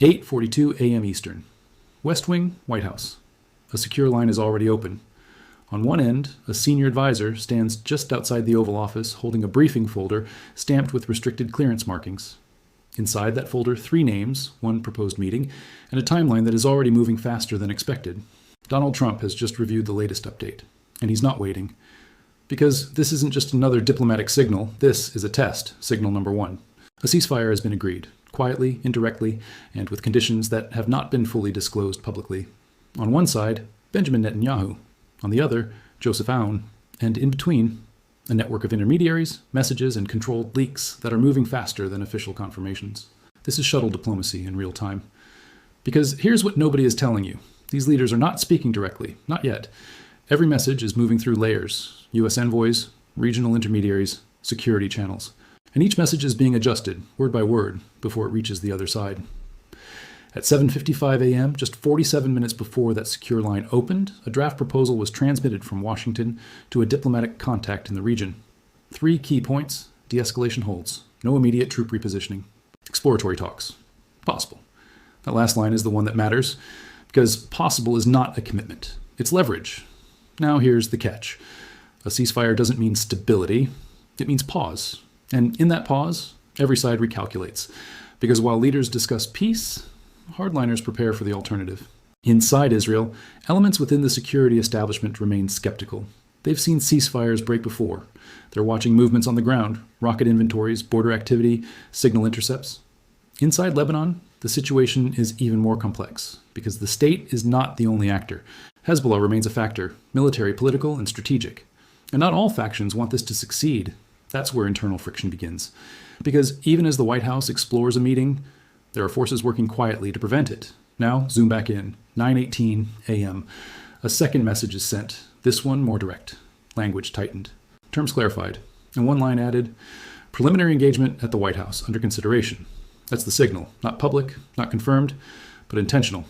8:42 a.m. Eastern. West Wing, White House. A secure line is already open. On one end, a senior advisor stands just outside the Oval Office holding a briefing folder stamped with restricted clearance markings. Inside that folder, 3 names, 1 proposed meeting, and a timeline that is already moving faster than expected. Donald Trump has just reviewed the latest update, and he's not waiting. Because this isn't just another diplomatic signal, this is a test, signal number 1. A ceasefire has been agreed, quietly, indirectly, and with conditions that have not been fully disclosed publicly. On one side, Benjamin Netanyahu. On the other, Joseph Aoun. And in between, a network of intermediaries, messages, and controlled leaks that are moving faster than official confirmations. This is shuttle diplomacy in real time. Because here's what nobody is telling you. These leaders are not speaking directly, not yet. Every message is moving through layers, U.S. envoys, regional intermediaries, security channels. And each message is being adjusted, word by word, before it reaches the other side. At 7:55 a.m., just 47 minutes before that secure line opened, a draft proposal was transmitted from Washington to a diplomatic contact in the region. 3 key points: de-escalation holds, no immediate troop repositioning, exploratory talks. Possible. That last line is the one that matters, because possible is not a commitment. It's leverage. Now here's the catch. A ceasefire doesn't mean stability. It means pause. And in that pause, every side recalculates. Because while leaders discuss peace, hardliners prepare for the alternative. Inside Israel, elements within the security establishment remain skeptical. They've seen ceasefires break before. They're watching movements on the ground, rocket inventories, border activity, signal intercepts. Inside Lebanon, the situation is even more complex, because the state is not the only actor. Hezbollah remains a factor, military, political, and strategic. And not all factions want this to succeed. That's where internal friction begins. Because even as the White House explores a meeting, there are forces working quietly to prevent it. Now, zoom back in. 9:18 a.m. A second message is sent. This one more direct. Language tightened. Terms clarified. And one line added, preliminary engagement at the White House under consideration. That's the signal. Not public, not confirmed, but intentional.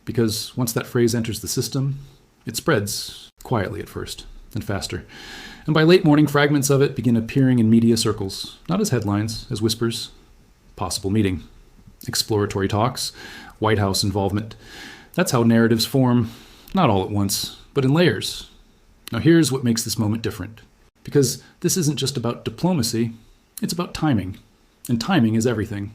Because once that phrase enters the system, it spreads, quietly at first, then faster. And by late morning, fragments of it begin appearing in media circles, not as headlines, as whispers. Possible meeting. Exploratory talks, White House involvement. That's how narratives form, not all at once, but in layers. Now here's what makes this moment different. Because this isn't just about diplomacy, it's about timing. And timing is everything.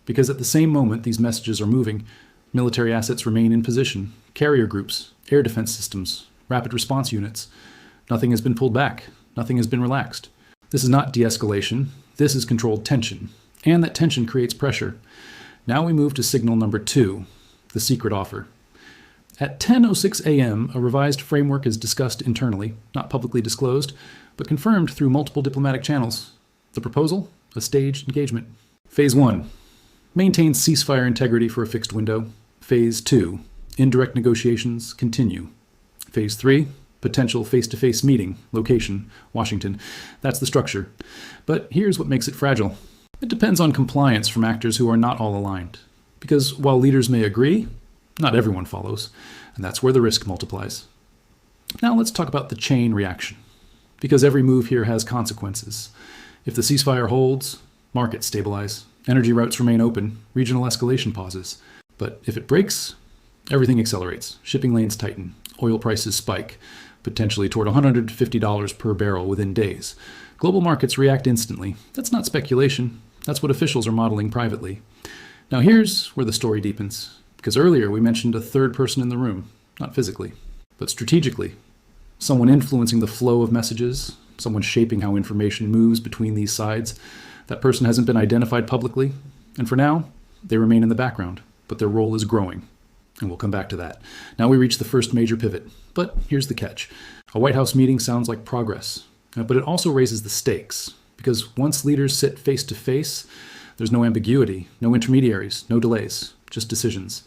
Because at the same moment these messages are moving, military assets remain in position, carrier groups, air defense systems, rapid response units. Nothing has been pulled back. Nothing has been relaxed. This is not de-escalation. This is controlled tension. And that tension creates pressure. Now we move to signal number 2, the secret offer. At 10:06 a.m., a revised framework is discussed internally, not publicly disclosed, but confirmed through multiple diplomatic channels. The proposal? A staged engagement. Phase 1. Maintain ceasefire integrity for a fixed window. Phase 2. Indirect negotiations continue. Phase 3. Potential face-to-face meeting. Location, Washington. That's the structure. But here's what makes it fragile. It depends on compliance from actors who are not all aligned. Because while leaders may agree, not everyone follows, and that's where the risk multiplies. Now let's talk about the chain reaction. Because every move here has consequences. If the ceasefire holds, markets stabilize, energy routes remain open, regional escalation pauses. But if it breaks, everything accelerates, shipping lanes tighten, oil prices spike, potentially toward $150 per barrel within days. Global markets react instantly. That's not speculation. That's what officials are modeling privately. Now here's where the story deepens. Because earlier we mentioned a third person in the room, not physically, but strategically. Someone influencing the flow of messages, someone shaping how information moves between these sides. That person hasn't been identified publicly, and for now, they remain in the background, but their role is growing. And we'll come back to that. Now we reach the first major pivot. But here's the catch. A White House meeting sounds like progress, but it also raises the stakes. Because once leaders sit face to face, there's no ambiguity, no intermediaries, no delays, just decisions.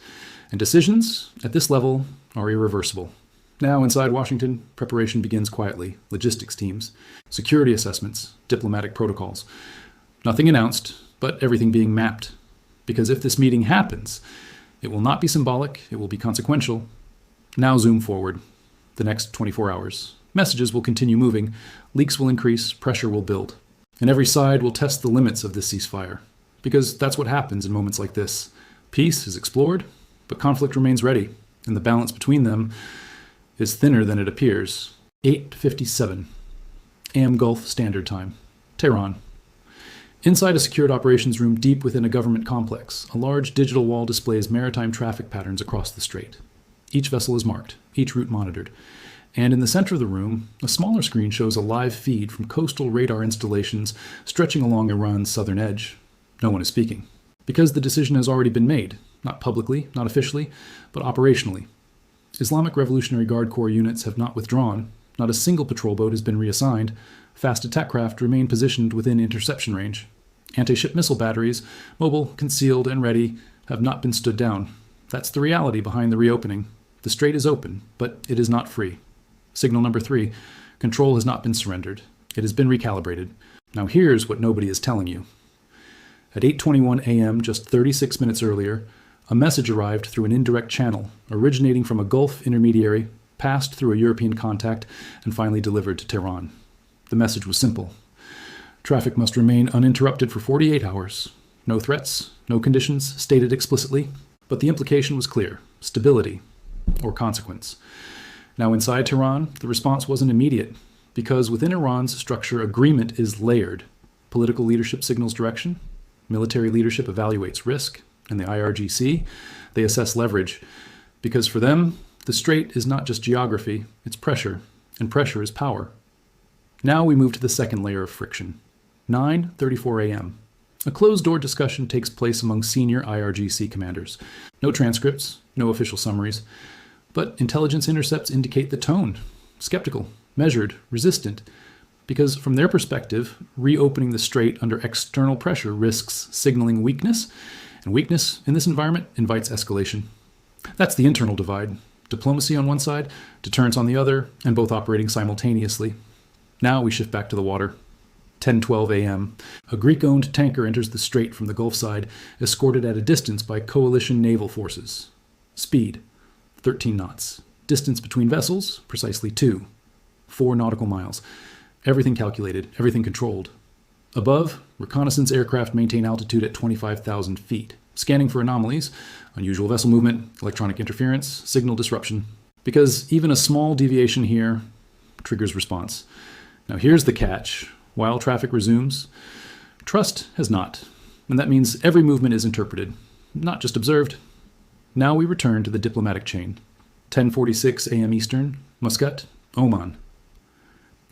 And decisions, at this level, are irreversible. Now inside Washington, preparation begins quietly. Logistics teams, security assessments, diplomatic protocols. Nothing announced, but everything being mapped. Because if this meeting happens, it will not be symbolic, it will be consequential. Now zoom forward. The next 24 hours. Messages will continue moving, leaks will increase, pressure will build. And every side will test the limits of this ceasefire. Because that's what happens in moments like this. Peace is explored, but conflict remains ready, and the balance between them is thinner than it appears. 8:57 a.m. Gulf Standard Time, Tehran. Inside a secured operations room deep within a government complex, a large digital wall displays maritime traffic patterns across the strait. Each vessel is marked, each route monitored. And in the center of the room, a smaller screen shows a live feed from coastal radar installations stretching along Iran's southern edge. No one is speaking, because the decision has already been made, not publicly, not officially, but operationally. Islamic Revolutionary Guard Corps units have not withdrawn, not a single patrol boat has been reassigned, fast attack craft remain positioned within interception range. Anti-ship missile batteries, mobile, concealed, and ready, have not been stood down. That's the reality behind the reopening. The strait is open, but it is not free. Signal number 3, control has not been surrendered. It has been recalibrated. Now here's what nobody is telling you. At 8:21 a.m., just 36 minutes earlier, a message arrived through an indirect channel, originating from a Gulf intermediary, passed through a European contact, and finally delivered to Tehran. The message was simple. Traffic must remain uninterrupted for 48 hours. No threats, no conditions stated explicitly, but the implication was clear: stability or consequence. Now inside Tehran, the response wasn't immediate, because within Iran's structure, agreement is layered. Political leadership signals direction, military leadership evaluates risk, and the IRGC, they assess leverage, because for them, the strait is not just geography, it's pressure, and pressure is power. Now we move to the second layer of friction. 9:34 a.m. A closed-door discussion takes place among senior IRGC commanders. No transcripts, no official summaries, but intelligence intercepts indicate the tone: skeptical, measured, resistant, because from their perspective, reopening the strait under external pressure risks signaling weakness, and weakness in this environment invites escalation. That's the internal divide. Diplomacy on one side, deterrence on the other, and both operating simultaneously. Now we shift back to the water. 10:12 a.m. A Greek-owned tanker enters the strait from the Gulf side, escorted at a distance by coalition naval forces. Speed: 13 knots. Distance between vessels: precisely 2. 4 nautical miles. Everything calculated, everything controlled. Above, reconnaissance aircraft maintain altitude at 25,000 feet, scanning for anomalies, unusual vessel movement, electronic interference, signal disruption. Because even a small deviation here triggers response. Now here's the catch. While traffic resumes, trust has not. And that means every movement is interpreted, not just observed. Now we return to the diplomatic chain. 10:46 a.m. Eastern, Muscat, Oman.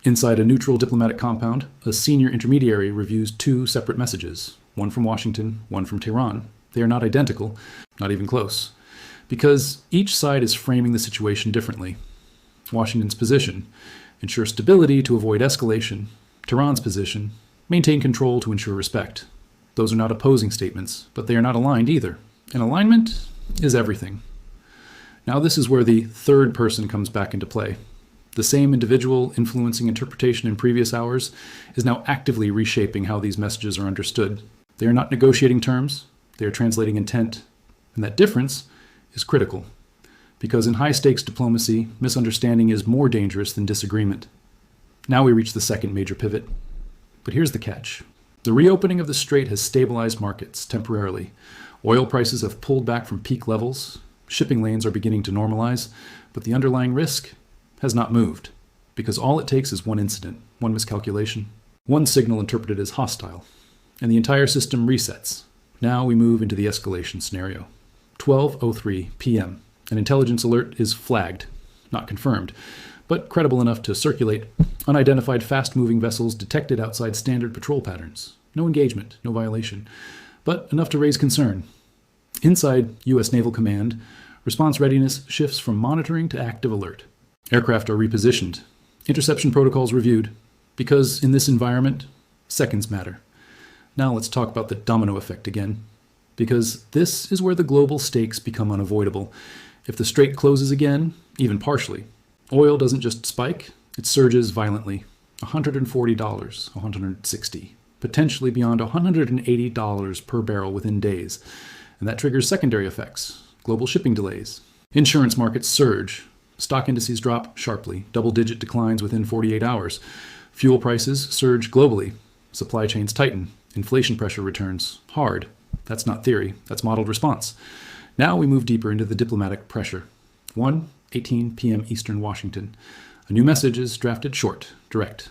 Inside a neutral diplomatic compound, a senior intermediary reviews 2 separate messages, one from Washington, one from Tehran. They are not identical, not even close, because each side is framing the situation differently. Washington's position: ensure stability to avoid escalation. Tehran's position: maintain control to ensure respect. Those are not opposing statements, but they are not aligned either. And alignment is everything. Now this is where the third person comes back into play. The same individual influencing interpretation in previous hours is now actively reshaping how these messages are understood. They are not negotiating terms, they are translating intent. And that difference is critical, because in high-stakes diplomacy, misunderstanding is more dangerous than disagreement. Now we reach the second major pivot. But here's the catch. The reopening of the strait has stabilized markets temporarily. Oil prices have pulled back from peak levels. Shipping lanes are beginning to normalize, but the underlying risk has not moved, because all it takes is one incident, one miscalculation, one signal interpreted as hostile, and the entire system resets. Now we move into the escalation scenario. 12:03 p.m. An intelligence alert is flagged, not confirmed, but credible enough to circulate. Unidentified fast-moving vessels detected outside standard patrol patterns. No engagement, no violation, but enough to raise concern. Inside U.S. Naval Command, response readiness shifts from monitoring to active alert. Aircraft are repositioned. Interception protocols reviewed. Because in this environment, seconds matter. Now let's talk about the domino effect again. Because this is where the global stakes become unavoidable. If the strait closes again, even partially, oil doesn't just spike, it surges violently. $140, $160, potentially beyond $180 per barrel within days. And that triggers secondary effects, global shipping delays. Insurance markets surge. Stock indices drop sharply, double-digit declines within 48 hours. Fuel prices surge globally. Supply chains tighten. Inflation pressure returns hard. That's not theory, that's modeled response. Now we move deeper into the diplomatic pressure. 1:18 p.m. Eastern Washington. A new message is drafted short, direct.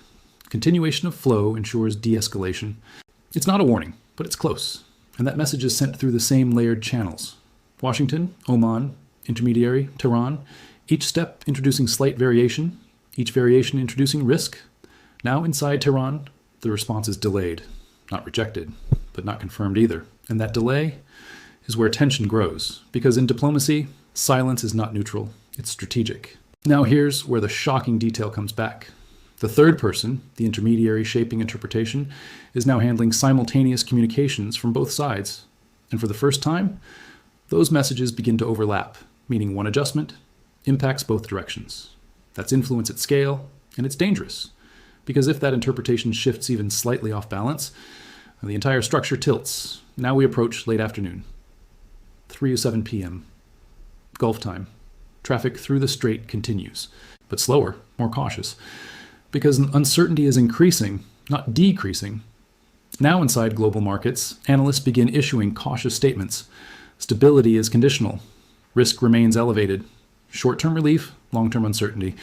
Continuation of flow ensures de-escalation. It's not a warning, but it's close. And that message is sent through the same layered channels. Washington, Oman, intermediary, Tehran, each step introducing slight variation, each variation introducing risk. Now inside Tehran, the response is delayed, not rejected, but not confirmed either. And that delay is where tension grows, because in diplomacy, silence is not neutral, it's strategic. Now here's where the shocking detail comes back. The third person, the intermediary shaping interpretation, is now handling simultaneous communications from both sides. And for the first time, those messages begin to overlap, meaning one adjustment impacts both directions. That's influence at scale, and it's dangerous. Because if that interpretation shifts even slightly off balance, the entire structure tilts. Now we approach late afternoon. 3:07 p.m. Gulf time. Traffic through the strait continues, but slower, more cautious. Because uncertainty is increasing, not decreasing. Now inside global markets, analysts begin issuing cautious statements. Stability is conditional. Risk remains elevated. Short-term relief, long-term uncertainty.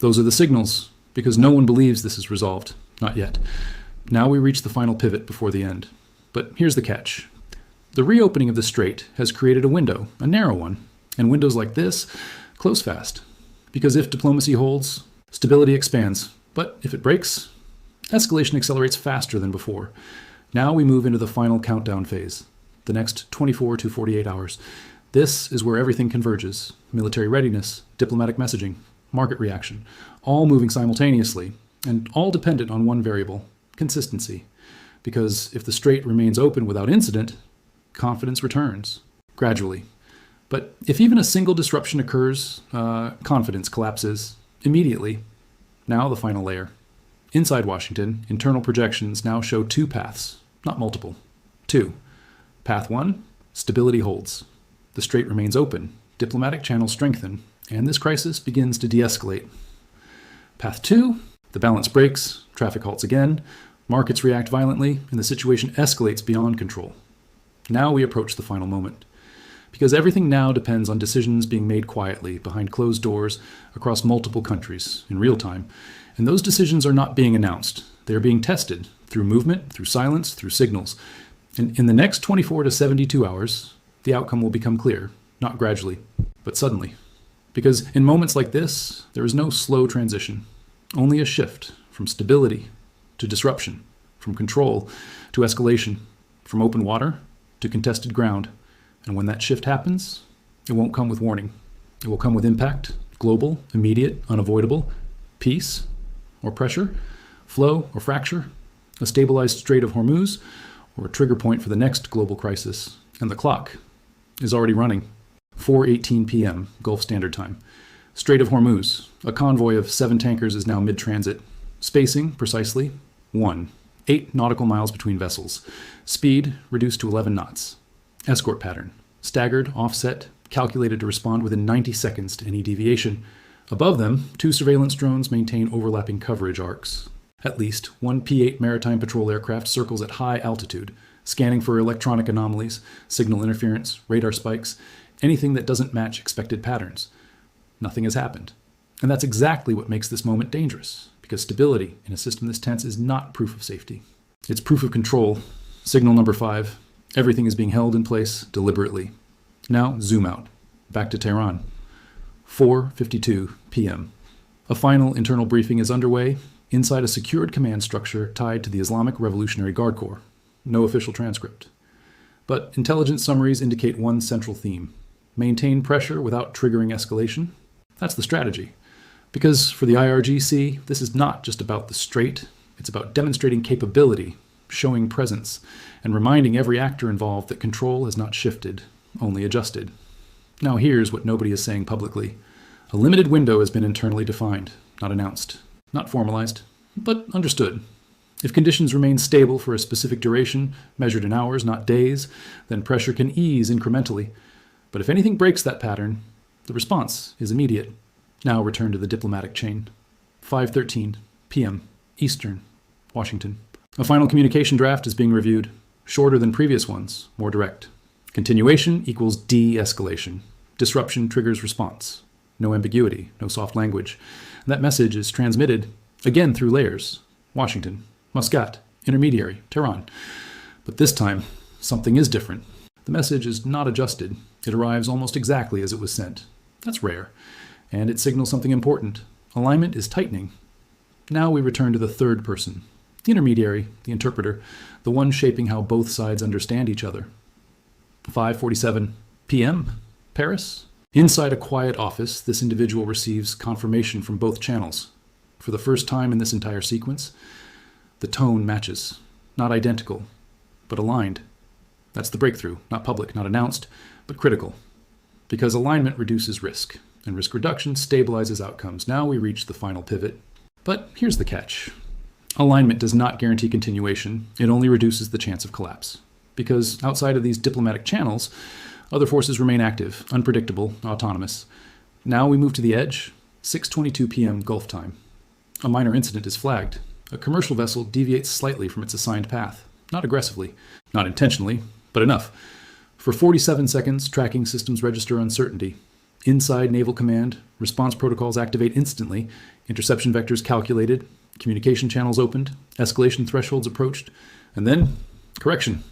Those are the signals, because no one believes this is resolved. Not yet. Now we reach the final pivot before the end. But here's the catch. The reopening of the strait has created a window, a narrow one, and windows like this close fast. Because if diplomacy holds, stability expands. But if it breaks, escalation accelerates faster than before. Now we move into the final countdown phase, the next 24 to 48 hours. This is where everything converges. Military readiness, diplomatic messaging, market reaction, all moving simultaneously, and all dependent on one variable, consistency. Because if the strait remains open without incident, confidence returns, gradually. But if even a single disruption occurs, confidence collapses immediately. Now the final layer. Inside Washington, internal projections now show two paths, not multiple. Two. Path 1, stability holds. The strait remains open, diplomatic channels strengthen, and this crisis begins to de-escalate. Path 2, the balance breaks, traffic halts again, markets react violently, and the situation escalates beyond control. Now we approach the final moment. Because everything now depends on decisions being made quietly, behind closed doors, across multiple countries, in real time. And those decisions are not being announced. They are being tested, through movement, through silence, through signals. And in the next 24 to 72 hours, the outcome will become clear, not gradually, but suddenly. Because in moments like this, there is no slow transition, only a shift from stability to disruption, from control to escalation, from open water to contested ground. And when that shift happens, it won't come with warning. It will come with impact, global, immediate, unavoidable, peace or pressure, flow or fracture, a stabilized Strait of Hormuz, or a trigger point for the next global crisis. And the clock is already running. 4:18 p.m. Gulf Standard Time. Strait of Hormuz. A convoy of 7 tankers is now mid-transit. Spacing, precisely, 1. 8 nautical miles between vessels. Speed, reduced to 11 knots. Escort pattern. Staggered, offset, calculated to respond within 90 seconds to any deviation. Above them, 2 surveillance drones maintain overlapping coverage arcs. At least 1 P-8 maritime patrol aircraft circles at high altitude, scanning for electronic anomalies, signal interference, radar spikes, anything that doesn't match expected patterns. Nothing has happened. And that's exactly what makes this moment dangerous, because stability in a system this tense is not proof of safety. It's proof of control. Signal number 5. Everything is being held in place deliberately. Now, zoom out. Back to Tehran. 4:52 p.m. A final internal briefing is underway inside a secured command structure tied to the Islamic Revolutionary Guard Corps. No official transcript. But intelligence summaries indicate one central theme. Maintain pressure without triggering escalation. That's the strategy. Because for the IRGC, this is not just about the strait. It's about demonstrating capability, showing presence, and reminding every actor involved that control has not shifted, only adjusted. Now here's what nobody is saying publicly. A limited window has been internally defined, not announced, not formalized, but understood. If conditions remain stable for a specific duration, measured in hours, not days, then pressure can ease incrementally. But if anything breaks that pattern, the response is immediate. Now return to the diplomatic chain. 5:13 p.m. Eastern, Washington. A final communication draft is being reviewed. Shorter than previous ones, more direct. Continuation equals de-escalation. Disruption triggers response. No ambiguity, no soft language. And that message is transmitted, again through layers. Washington, Muscat, intermediary, Tehran. But this time, something is different. The message is not adjusted. It arrives almost exactly as it was sent. That's rare. And it signals something important. Alignment is tightening. Now we return to the third person. The intermediary, the interpreter, the one shaping how both sides understand each other. 5:47 p.m., Paris. Inside a quiet office, this individual receives confirmation from both channels. For the first time in this entire sequence, the tone matches. Not identical, but aligned. That's the breakthrough, not public, not announced, but critical. Because alignment reduces risk, and risk reduction stabilizes outcomes. Now we reach the final pivot. But here's the catch. Alignment does not guarantee continuation. It only reduces the chance of collapse. Because outside of these diplomatic channels, other forces remain active, unpredictable, autonomous. Now we move to the edge, 6:22 p.m. Gulf time. A minor incident is flagged. A commercial vessel deviates slightly from its assigned path. Not aggressively, not intentionally, but enough. For 47 seconds, tracking systems register uncertainty. Inside Naval Command, response protocols activate instantly, interception vectors calculated, communication channels opened, escalation thresholds approached, and then, correction.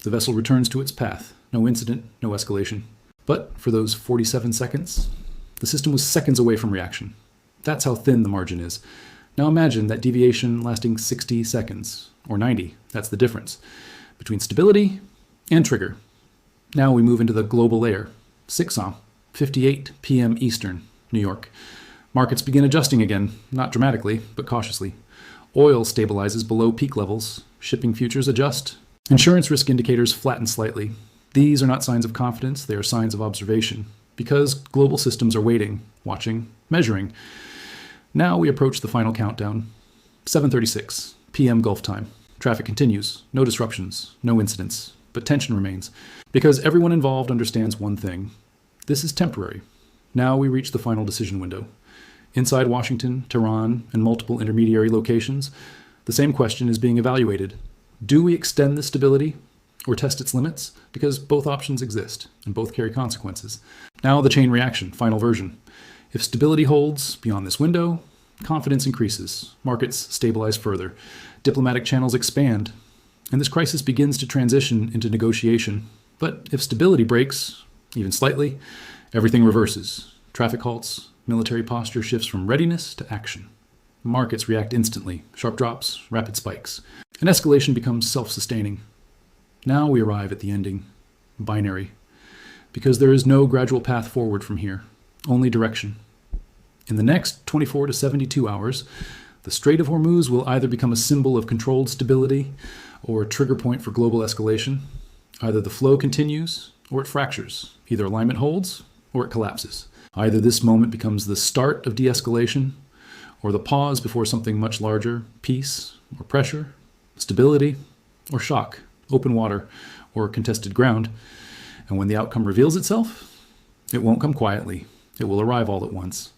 The vessel returns to its path. No incident, no escalation. But for those 47 seconds, the system was seconds away from reaction. That's how thin the margin is. Now imagine that deviation lasting 60 seconds, or 90. That's the difference between stability and trigger. Now we move into the global layer. 6:58 p.m. Eastern, New York. Markets begin adjusting again, not dramatically, but cautiously. Oil stabilizes below peak levels. Shipping futures adjust. Insurance risk indicators flatten slightly. These are not signs of confidence, they are signs of observation. Because global systems are waiting, watching, measuring. Now we approach the final countdown. 7:36 p.m. Gulf time. Traffic continues. No disruptions, no incidents. But tension remains. Because everyone involved understands one thing. This is temporary. Now we reach the final decision window. Inside Washington, Tehran, and multiple intermediary locations, the same question is being evaluated. Do we extend this stability or test its limits? Because both options exist, and both carry consequences. Now the chain reaction, final version. If stability holds beyond this window, confidence increases, markets stabilize further, diplomatic channels expand, and this crisis begins to transition into negotiation. But if stability breaks, even slightly, everything reverses. Traffic halts, military posture shifts from readiness to action. Markets react instantly, sharp drops, rapid spikes. And escalation becomes self-sustaining. Now we arrive at the ending, binary, because there is no gradual path forward from here, only direction. In the next 24 to 72 hours, the Strait of Hormuz will either become a symbol of controlled stability or a trigger point for global escalation. Either the flow continues or it fractures. Either alignment holds or it collapses. Either this moment becomes the start of de-escalation or the pause before something much larger, peace or pressure, stability or shock, open water or contested ground. And when the outcome reveals itself, it won't come quietly. It will arrive all at once.